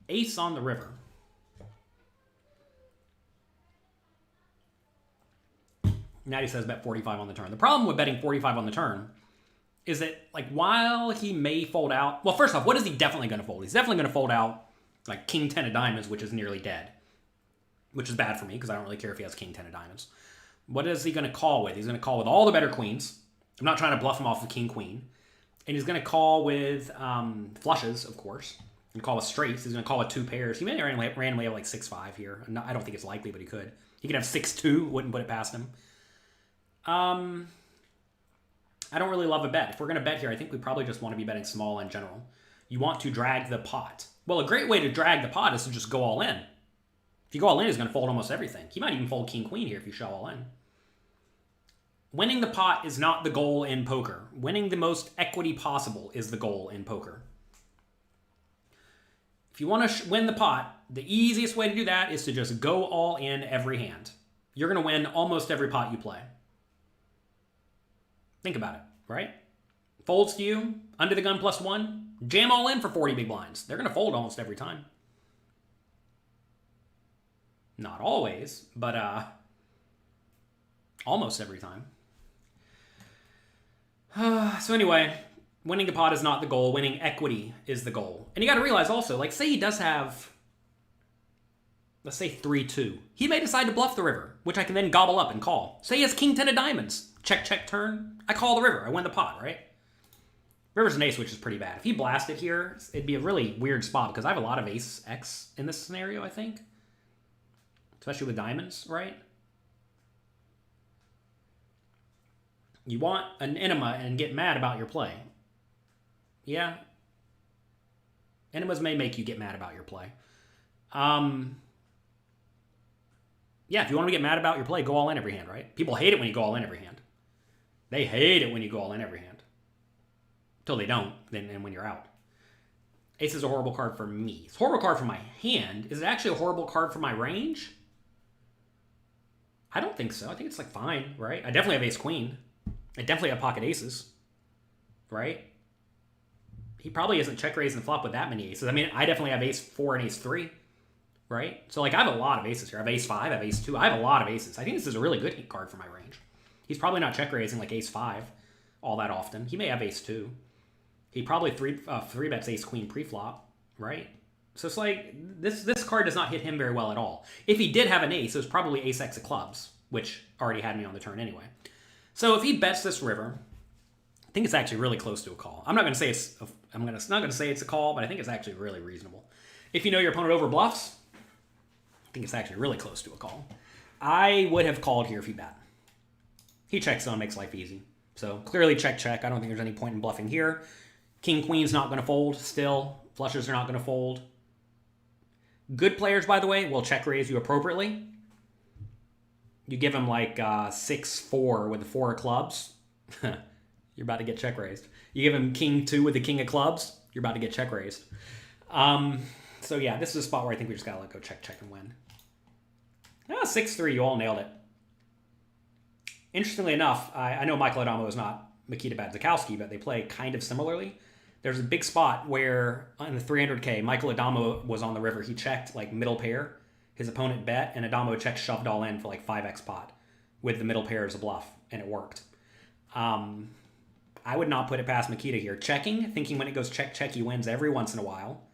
Ace on the river. Natty says bet 45 on the turn. The problem with betting 45 on the turn is that, like, while he may fold out... Well, first off, what is he definitely going to fold? He's definitely going to fold out, like, king 10 of diamonds, which is nearly dead. Which is bad for me, because I don't really care if he has king 10 of diamonds. What is he going to call with? He's going to call with all the better queens. I'm not trying to bluff him off the king queen. And he's going to call with flushes, of course. And call with straights. He's going to call with two pairs. He may randomly have like 6-5 here. I don't think it's likely, but he could. He could have 6-2. Wouldn't put it past him. I don't really love a bet. If we're going to bet here, I think we probably just want to be betting small in general. You want to drag the pot. Well, a great way to drag the pot is to just go all in. If you go all in, he's going to fold almost everything. He might even fold king queen here if you shove all in. Winning the pot is not the goal in poker. Winning the most equity possible is the goal in poker. If you want to win the pot, the easiest way to do that is to just go all in every hand. You're going to win almost every pot you play. Think about it, right? Folds to you, under the gun +1, jam all in for 40 big blinds. They're going to fold almost every time. Not always, but almost every time. So anyway, winning the pot is not the goal. Winning equity is the goal. And you got to realize also, like, say he does have, let's say 3-2. He may decide to bluff the river, which I can then gobble up and call. Say he has king 10 of diamonds. Check, check, turn. I call the river. I win the pot, right? River's an ace, which is pretty bad. If he blasted here, it'd be a really weird spot because I have a lot of ace X in this scenario, I think. Especially with diamonds, right? You want an enema and get mad about your play. Yeah. Enemas may make you get mad about your play. Yeah, if you want to get mad about your play, go all in every hand, right? People hate it when you go all in every hand. They hate it when you go all in every hand. Until they don't, and when you're out. Ace is a horrible card for me. It's a horrible card for my hand. Is it actually a horrible card for my range? I don't think so. I think it's like fine, right? I definitely have ace queen. I definitely have pocket aces, right? He probably isn't check raising the flop with that many aces. I mean, I definitely have ace 4 and ace 3, right? So, like, I have a lot of aces here. I have ace 5, I have ace 2. I have a lot of aces. I think this is a really good card for my range. He's probably not check raising like ace 5 all that often. He may have ace 2. He probably three bets ace queen pre-flop, right? So it's like, this card does not hit him very well at all. If he did have an ace, it was probably ace X of clubs, which already had me on the turn anyway. So if he bets this river, I think it's actually really close to a call. I'm not going to say it's a call, but I think it's actually really reasonable. If you know your opponent over bluffs, I think it's actually really close to a call. I would have called here if he bet. He checks zone, makes life easy. So clearly check, check. I don't think there's any point in bluffing here. King, queen's not going to fold still. Flushes are not going to fold. Good players, by the way, will check raise you appropriately. You give him like 6-4 with the 4 of clubs. You're about to get check raised. You give him king 2 with the king of clubs. You're about to get check raised. So yeah, this is a spot where I think we just got to let go check, check, and win. 6-3, you all nailed it. Interestingly enough, I know Michael Adamo is not Mikita Badzikowski, but they play kind of similarly. There's a big spot where on the 300K, Michael Adamo was on the river. He checked like middle pair. His opponent bet, and Adamo checked shoved all in for like 5x pot with the middle pair as a bluff, and it worked. I would not put it past Mikita here. Checking, thinking when it goes check, check, he wins every once in a while.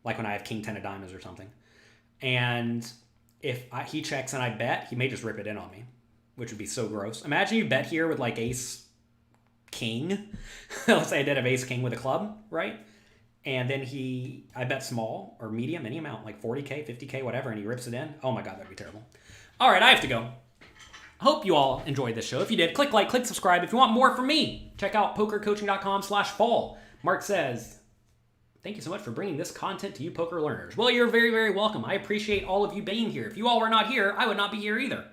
Like when I have king 10 of diamonds or something. And if he checks and I bet, he may just rip it in on me, which would be so gross. Imagine you bet here with like ace king. Let's say I did have ace king with a club, right? And then I bet small or medium, any amount, like 40K, 50K, whatever, and he rips it in. Oh my God, that'd be terrible. All right, I have to go. Hope you all enjoyed this show. If you did, click like, click subscribe. If you want more from me, check out pokercoaching.com/fall. Mark says, thank you so much for bringing this content to you poker learners. Well, you're very, very welcome. I appreciate all of you being here. If you all were not here, I would not be here either.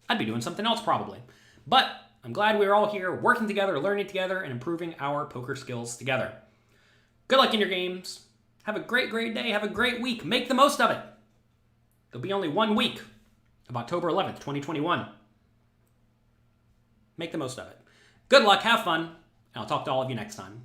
I'd be doing something else probably. But I'm glad we're all here working together, learning together, and improving our poker skills together. Good luck in your games. Have a great, great day. Have a great week. Make the most of it. There'll be only 1 week of October 11th, 2021. Make the most of it. Good luck. Have fun. And I'll talk to all of you next time.